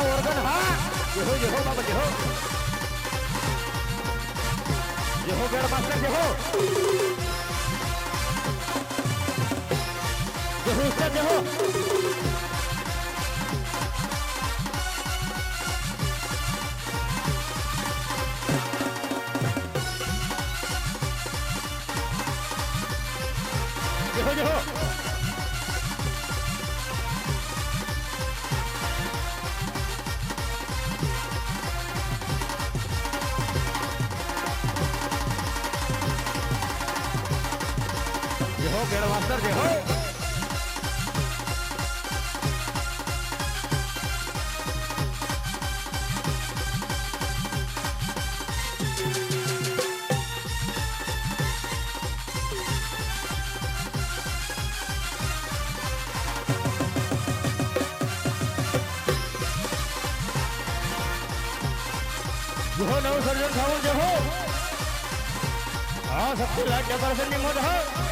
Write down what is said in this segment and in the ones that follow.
वर्गन हा जे हो बाबा जे हो गेड मास्टर जे हो उस्ताद जे हो जे हो गेड मास्टर जे हो नव सर्जन सावंत जे हो हाँ सबको लाइट डेकोरेशन की मौज है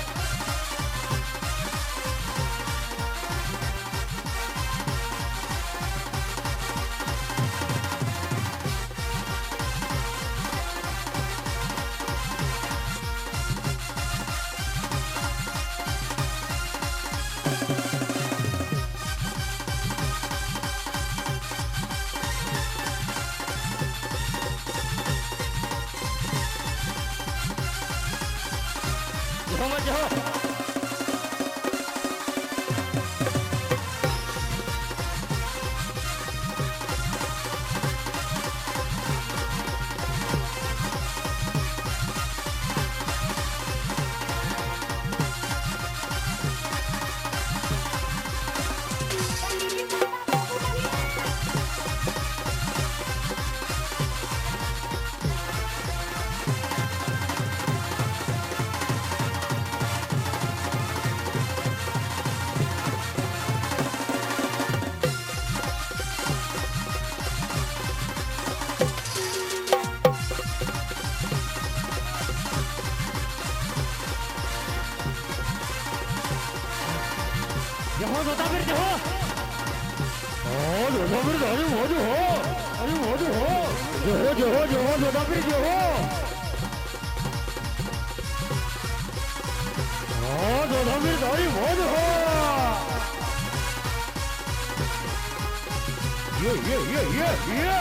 जो हो जोता फिर जो जोता फिर अरे वो जो हो अरे वो जो हो जोता फिर जो हो जोता फिर अरे वो जो हो ये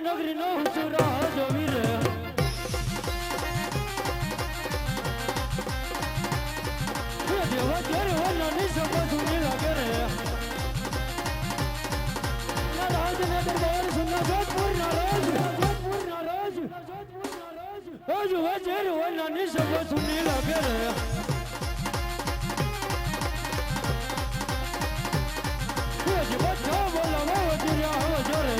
નગરી નો સુરા જોવી રે દેવા ત્યારે ઓલા ની સભા સુની લાગે રે રાજ ને દરબાર સુના જોધપુર ના રાજ હજુ વજેર ઓલા ની સભા સુની લાગે રે હજુ બધા બોલાવો વજીરા હો જોરે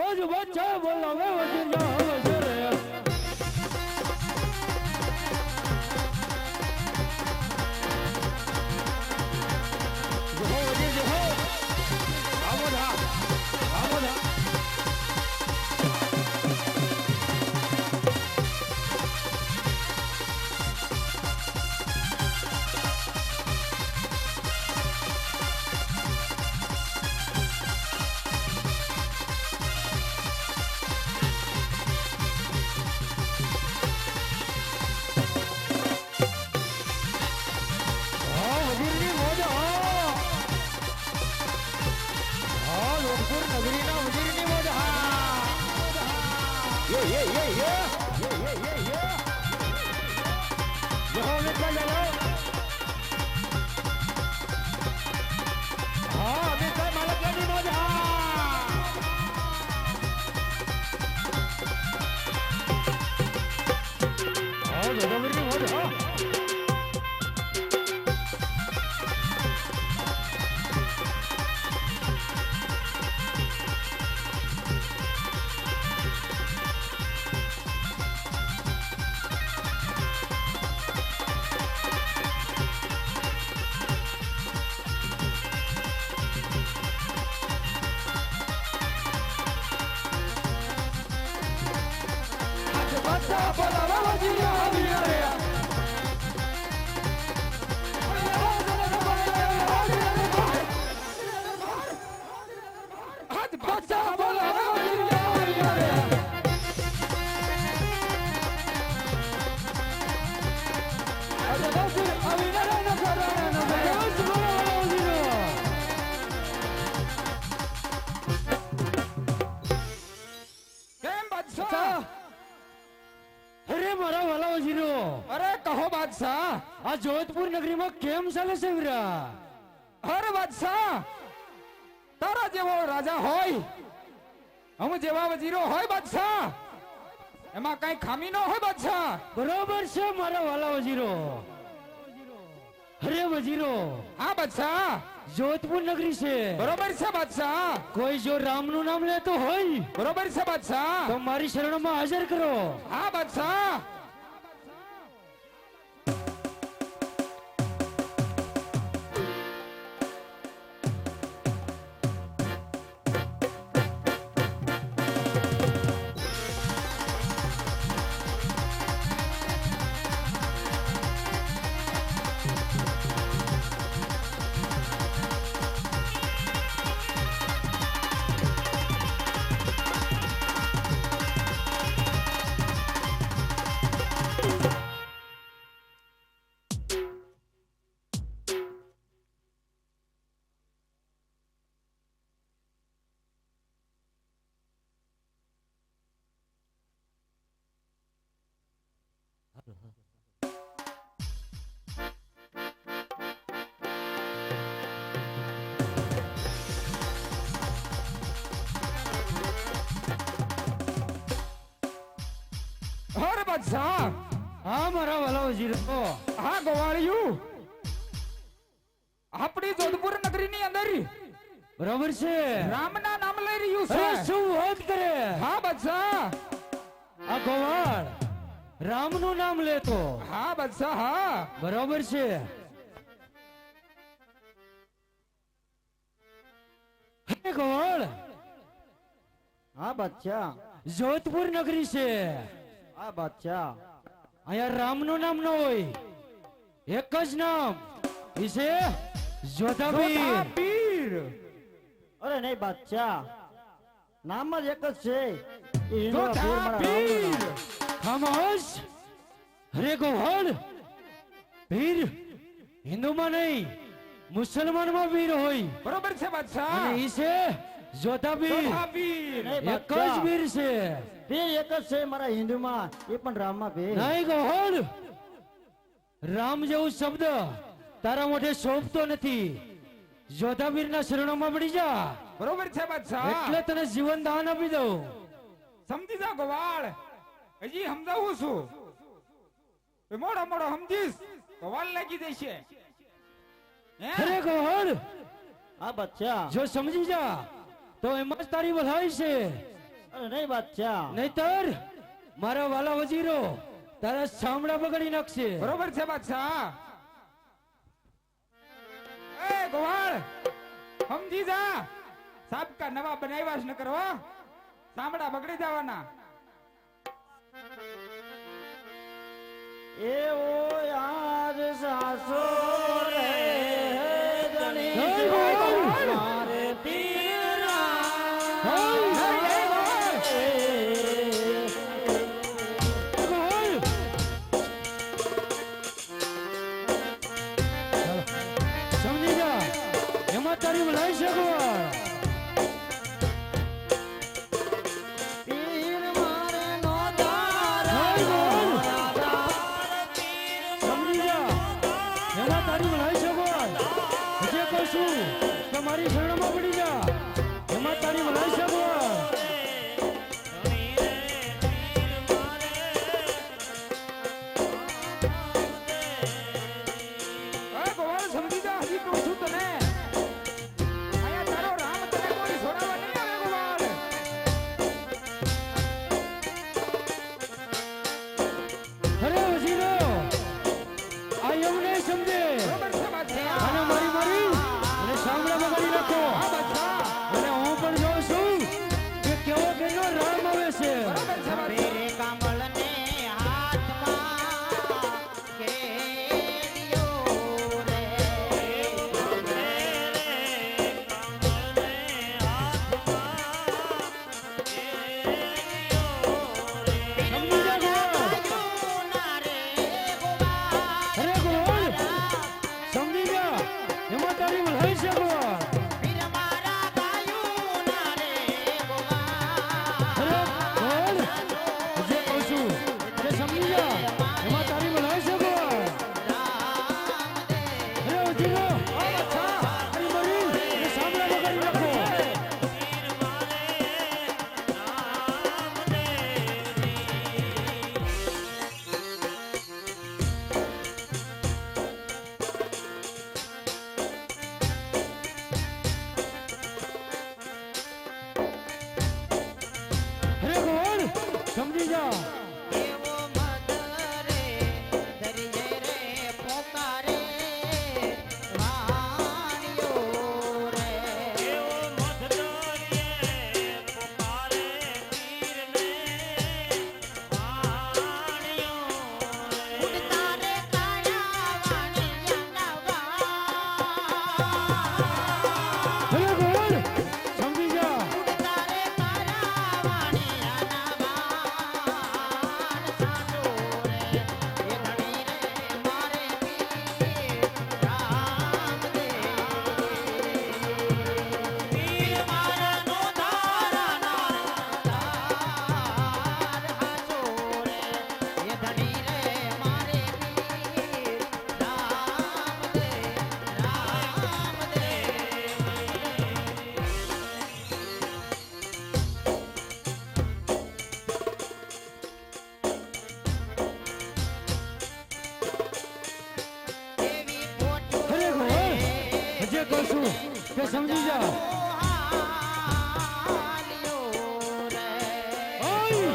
હજુ બચ્ચા બોલાવે વજીરા હવે જોરે આ જોધપુર નગરીમાં કેમ ચાલે છે વીરા? અરે બાદશાહ, તારા જેવો રાજા હોય, અમુ જેવા વજીરો હોય બાદશાહ, એમાં કઈ ખામી ન હોય બાદશાહ. બરોબર છે મારા વાલા વજીરો. અરે વજીરો, હા બાદશાહ, જોધપુર નગરી છે. બરોબર છે બાદશાહ. કોઈ જો રામનું નામ લેતો હોય, બરોબર છે બાદશાહ, તો મારી શરણમાં હાજર કરો. હા બાદશાહ. અરે બાદશાહ હા મારા વાલા વજીર તો હા ગોવાળિયું આપણી જોધપુર નગરીની અંદર બરાબર છે રામના નામ લઈ રહ્યું છે અરે શું વાત કરે હા બાદશાહ આ ગોવાળ રામનું નામ લેતો હા બાદશાહ હા બરાબર છે હે ગોવાળ હા બાદશાહ જોધપુર નગરી છે હા બાદશાહ અહીંયા રામનું નામ ન હોય એક જ નામ વિશે જોધાબીર જોધાબીર અરે નહીં બાદશાહ નામ જ એક જ છે એ હિંદુના વીર મારા રાવણનું જોધાબીર નામ. ખામોશ અરે ગોવાળ વીર હિન્દુમાં નહીં મુસલમાનમાં વીર હોય બરોબર છે બાદશાહ અને ઈ છે જોધાબીર જોધાબીર નહીં એક જ બાદશાહ વીર છે વીર એક જ છે મારા હિન્દુમાં એ પણ રામમાં વીર નહીં ગોવાળ રામ જેવું શબ્દ તારા મોઢે શોભતો નથી જોધાબીરના શરણોમાં પડી જા બરોબર છે બાદશાહ એટલે તને જીવન દાન આપી દઉં સમજી જા ગોવાળ હજી સમજાવું છું એ મોડો મોડો સમજીશ ગોવાળ લાગી જશે હે અરે ગોવાળ હા બાદશાહ જો સમજી જા તો એમાં જ તારી ભલાઈ છે અરે નહીં બાદશાહ નહીતર મારા વાલા વજીરો તારા સાંભળા બગાડી નાખશે બરોબર છે બાદશાહ એ ગોવાળ સમજી જા સાબ કા નવા બનાવ્યા જ ન કરવા સાંભળા બગડી જવાના એ ઓ યાર સાસો રે ધણી જય જીવન ગોવાળ! મારે પીરા ગોવાળ! સમજી જા એમાં તારી ભલાઈ છે ગોવાળ પીર મારે નો જય ગોવાળ! સમજી જા એમાં તારી ભલાઈ છે ગોવાળ હજે કહું છું કે મારી શરણમાં પડી જા એમાં તારી ભલાઈ છે ગોવાળ એ ગોવાળ સમજી જા હજી કહું છું તને આયા તારો રામ તને કોઈ છોડાવવા નહીં આવે ગોવાળ અરે વજીરો આ એમને સમજે બરોબર છે બાદશાહ અને મારી અને સાંભળા બગાડી નાખો હા બાદશાહ અને હું પણ જોઉં છું કે કેવો કેનો રામ આવે છે બરોબર છે બાદશાહ રે કમળ ને હાથમાં કેડિયો રે સમજી જા ગોવાળ અરે ગોવાળ સમજી જા એમાં તારી ભલાઈ છે ગોવાળ અરે ગોવાળ જે કહું છું અરે સમજી જા એમાં તારી ભલાઈ છે ગોવાળ અરે વજીરો અરે મારી અને સાંભળા બગાડી નાખો કહું છું કે સમજી જા. ઓય!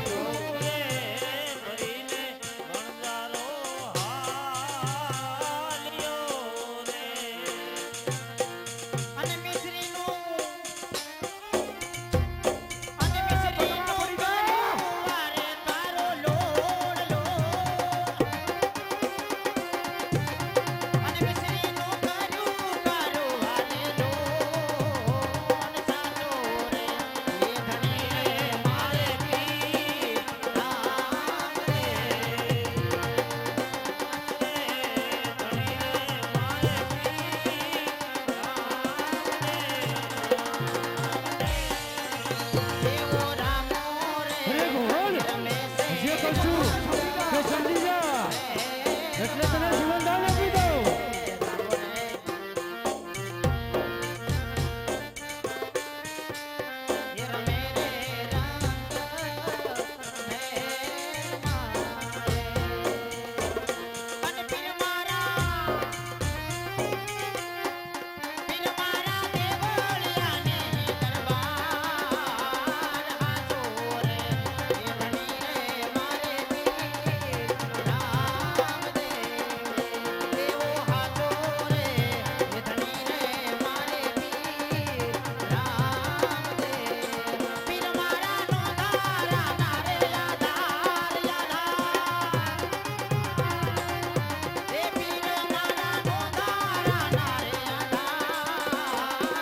અરે ગોળ! જે કહું છું કે સમજી જા. એટલે તને જીવન દાન આપી દઉં.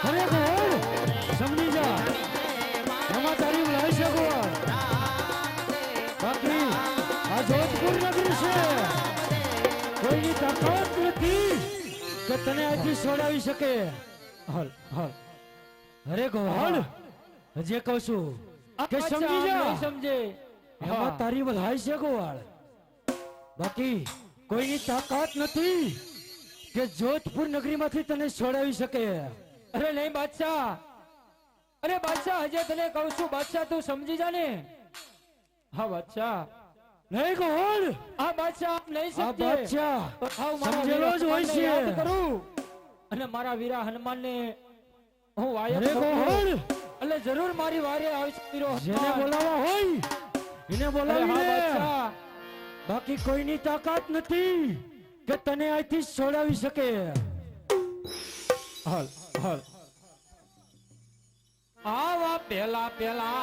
અરે ગોળ! સમજી જા. એમાં તારી લઈ શકો. બાકી આ જોધપુર નગરી છે. કોઈની તાકાત નથી કે તને અહીંથી છોડાવી શકે. હાલ હાલ. અરે ગોળ! હજી કહું છું કે સમજી જા. સમજે એમાં તારી ભલાઈ છે ગોળ. બાકી કોઈની તાકાત નથી કે જોધપુર નગરીમાંથી તને છોડાવી શકે. અરે નહીં બાદશાહ, અરે બાદશાહ હજે તને કહું છું બાદશાહ તું સમજી જા ને. હા બાદશાહ, નહીં ગોળ! આ બાદશાહ આપ નહીં આ સમજે. બાદશાહ આવ મારા સમજેલો જ વીરા હોય હનુમાનને છે. યાદ કરું અને મારા વીરા હનુમાનને હું વાયક અરે કરું. ગોળ! એટલે જરૂર મારી વારે આવશે વીરો જેને હનુમાન. બોલાવા હોય એને અરે બોલાવી હા લે. બાદશાહ, બાકી કોઈની તાકાત નથી કે તને અહીંથી છોડાવી શકે. હાલ હાલ. આવા પેલા પેલા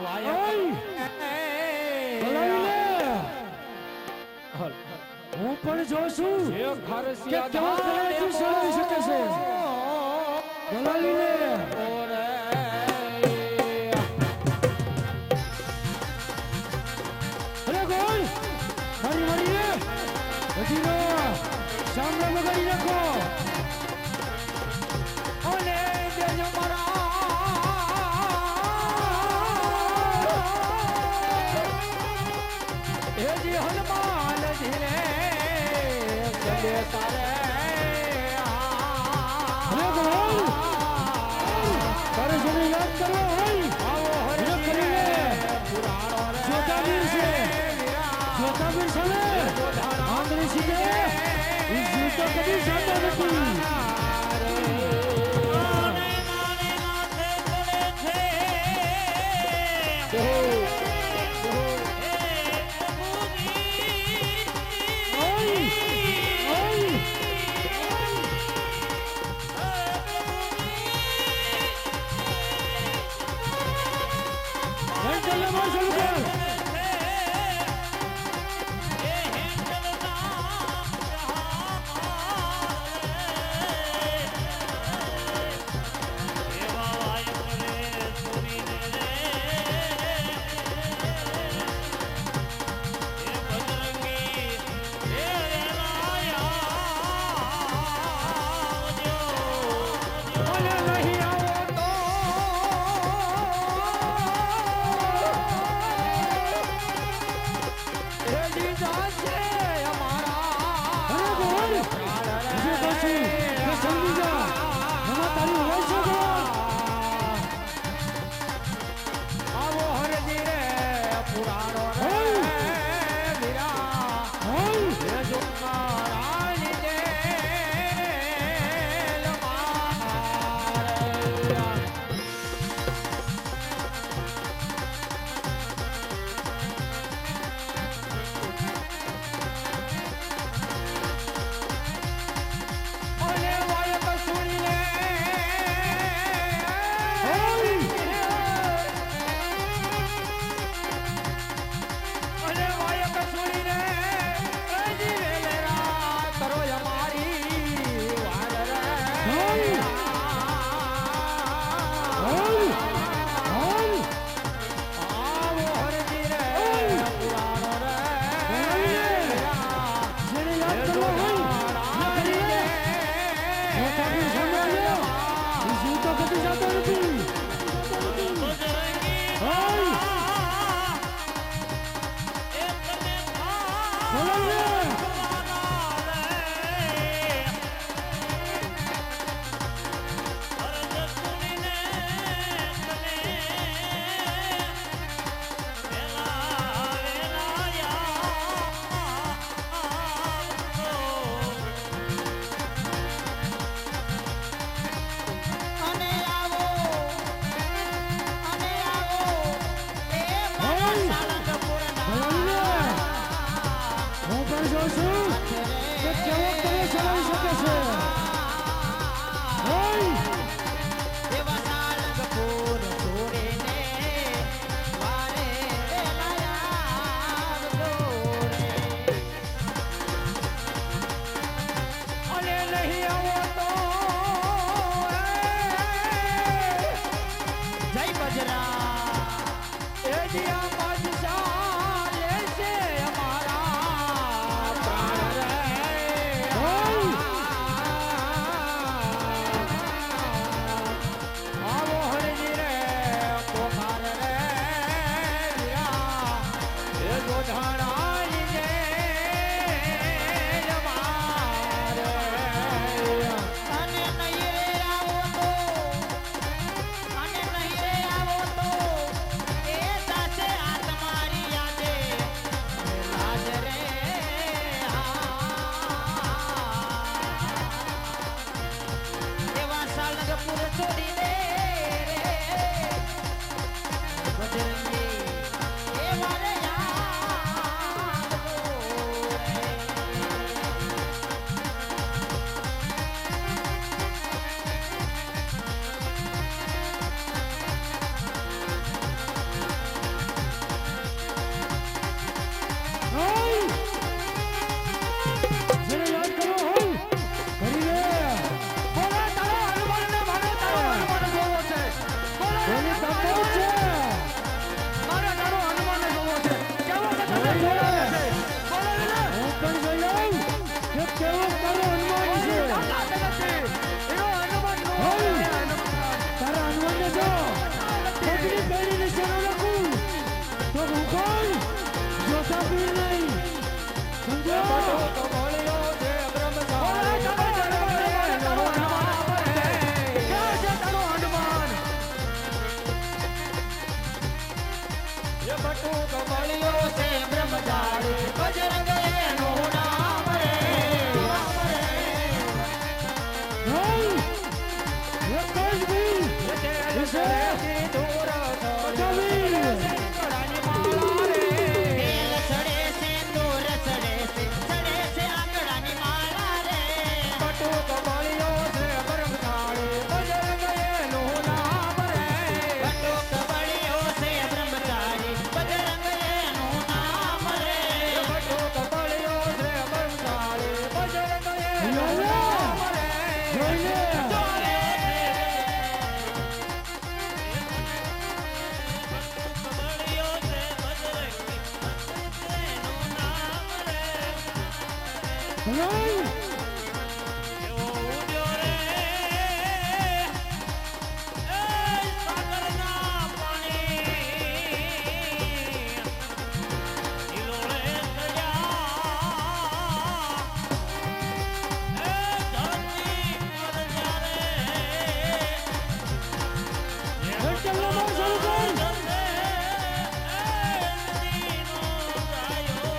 વાયક બોલાવી લે. હાલ. હું પણ જોઉં છું જે કે ખરસિયા કેવો તને અહીંથી છોડાવી શકે છે. બોલાવી લે. ઓરે અરે ગોળ! મારી મારી હજી નો સામનો બગાડી નાખો. ઓલે દેજો મારા હેજી હનુમાન ધીરે ચલે તારે. અરે ગોળ! તારે જેને યાદ કરવા હોય આવો એને કરી લે. જોતાવીર છે. જોતાવીર છે ને? આંગળી સીધે. એ જીવતો કદી જાતો નથી. ઓય! ઓય! હેન્ડલ માં શરૂ કર. છે ઓય એવા સાળંગપુર છોડીને વારે વેલાયા જોડે. અને નહીં આવો તો જય બજરા એ દિયા બાદશાહ લેશે અમારા પ્રાણ રે. આવો હરજી રે પોકાર રે વીરા એ જોધાણાઈ જે અમારે. અને નહીં રે આવો તો અને નહીં રે આવો તો એ સાચે આ તમારી યાદે લાજ રે. એવા સાળંગપુર છોડીને રે બજરંગી એવા રે યાદ જોડે. ઓય જેને યાદ કરો હોય કરી લે બોલા તારો હનુમાનને મારે તારો હનુમાન જોવો છે. બોલા કોની તાકાત છે મારે તારો હનુમાનને જોવો છે. કેવો છે તને બોલે. જોડાવે છે. બોલા ને હું પણ જોઈ લઉં કે કેવો તારો હનુમાન છે તાકાત નથી. એનો હનુમાન જોવો હોય. છે. હનુમાન. તારા હનુમાનને જો પગની પહેરી નિશાનો લખું તો હું કોણ જોતા પીર નહીં સમજો તો બોલ્યો છે બ્રહ્મચારી. તારો હનુમાન રે. ક્યાં છે તારો હનુમાન? એ બટુ તો બોલ્યો છે બ્રહ્મચારી. બજરંગ એનું નામ રે. નહીં એક જ વીર વિશે દૂર કવિર તેલ ચડે છે દૂર ચડે છે ચડે છે આંગળાની માળા રે. બટુ તો બોલ્યો છે બ્રહ્મચારી. બજરંગ એનું નામ રે. બટુક બળ્યો છે બ્રહ્મચારી બજરંગ એનું નામ રે. બટુ તો બોલ્યો છે બ્રહ્મચારી. બજરંગ એનું જોઈ નામ રે. લે બળ્યો છે બજરંગ એનું નામ રે. નહીં એવો ઉડ્યો રે એ સાગરના પાણી હિલોળે સજા એ ધરતી પર જ્યારે ચલો માર શરૂ કર નદીનો ગાયો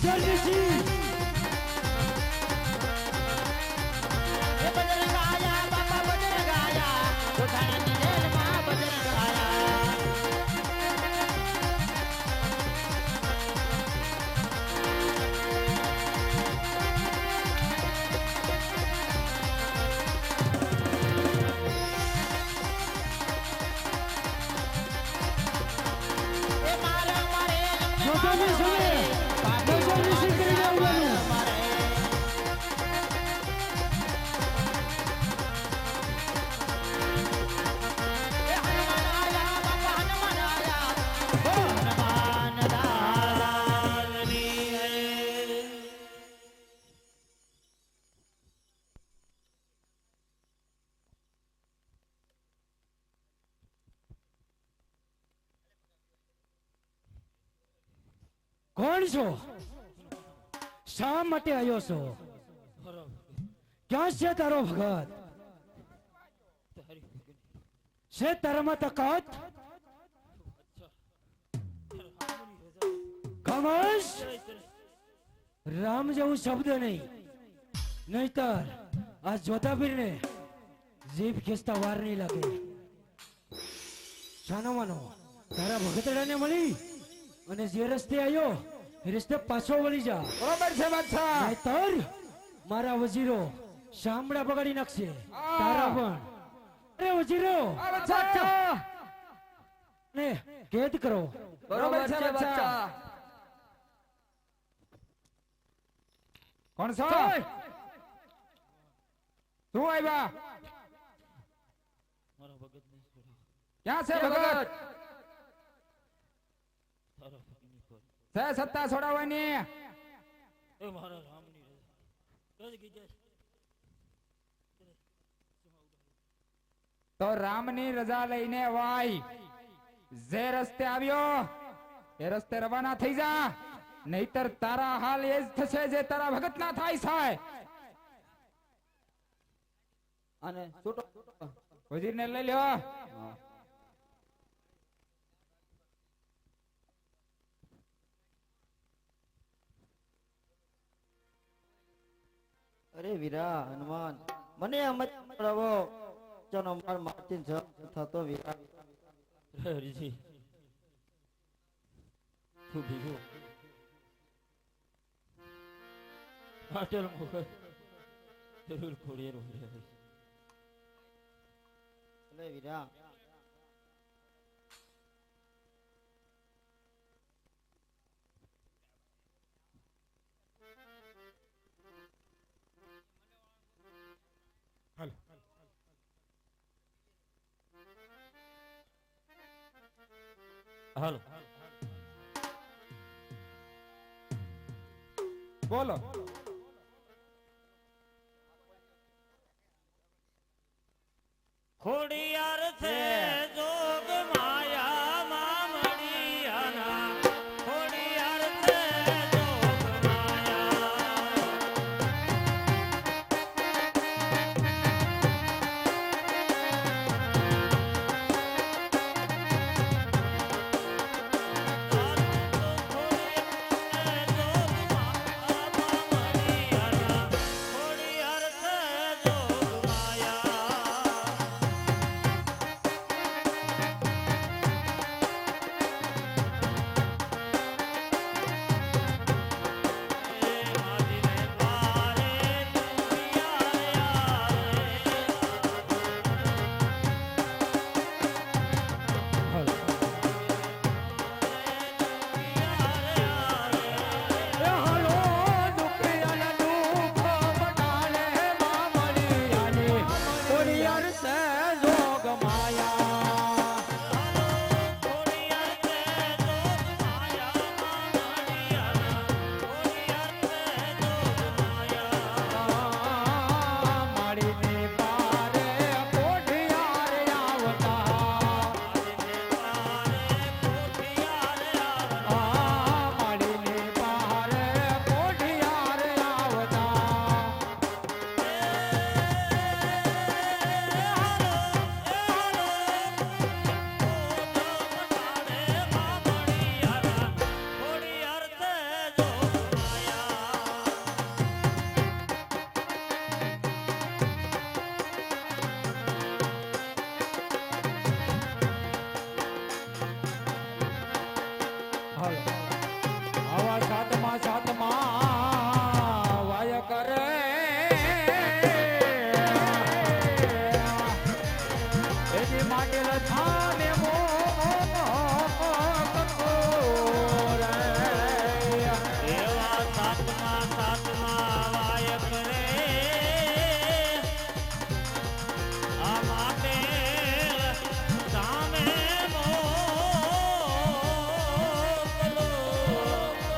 જોધર ઋષિ એ બજરંગ આયા બાપા બજરંગ આયા ગોઠાણાની જેલમાં બજરંગ આયા એ મારે મારે જોધર ઋષિ જોધર ઋષિ કરીને આવવાનું કોણ છો શા માટે આવ્યો છો ક્યાં છે તારો ભગત છે તારામાં તાકાત ખામોશ રામ જેવું શબ્દ નહીં નહીતર આ જોધાબીરને જીભ ખેંચતા વાર નહીં લાગે શાનો માનો તારા ભગતડાને મળી અને જે રસ્તે આવ્યો એ રસ્તે પાછો વળી જા બરોબર છે બાદશાહ નહીતર મારા વજીરો શામળા બગાડી નાખશે તારા પણ અરે વજીરો આ બાદશાહ ને કેદ કરો બરોબર છે બાદશાહ કોણ છો ચાલ. શું આવ્યા ક્યાં છે ભગત છે સત્તા છોડાવવાની તો રામની રજા લઈને વાય જે રસ્તે આવ્યો એ રસ્તે રવાના થઈ જા નહીતર તારા હાલ એ જ થશે જે તારા ભગત ના થાય છે અને છૂટો વજીરને લઈ લ્યો અરે વીરા હનુમાન મને અમત પ્રભો ચનો માર માર્ટિન થતો વીરા હરીજી તું બીજો પાટલ મુખ જરૂર ખોડીએ રોહે અરે વીરા હાલો બોલો ખોડિયાર છે જોગ માયા મામડિયાના ખોડિયાર છે જોગ માયા ખોડિયાર છે જોગ માયા હલ આવા સાતમા વાય કરે એની માટે લથાને એવા સાતમા વાય કરે આ માટે સામે મોકલો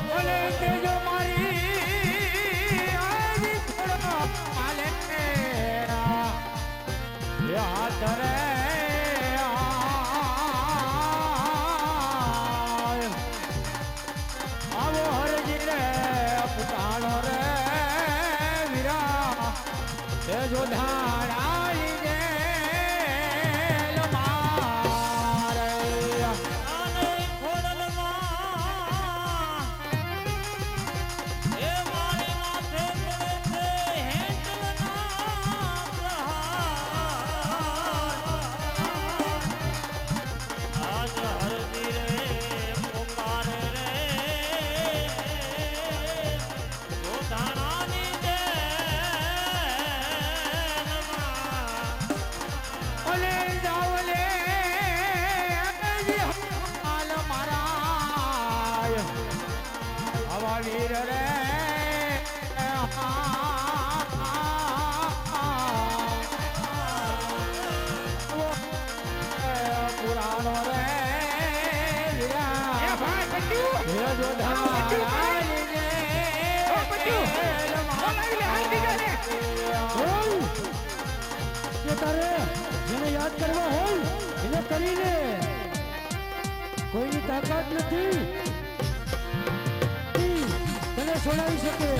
ભલે તેજો મારી આવી થોડો માલે યાદ રે આવો હરજી રે પુતાણો રે વીરા તેજો ધારાઈ દે મારે આને ખોડલમાં એ મારી માથે પડે છે હેંચલના પ્રહાર આજ હરદી રે પુકારે રે જોધાણાની જેલમાં ઓલે જાવલે હાલ મારા આવા વીર રે પુરાણો રે બોલ કે તારે જેને યાદ કરવા હોય એને કરી લે કોઈની તાકાત નથી તને છોડાવી શકે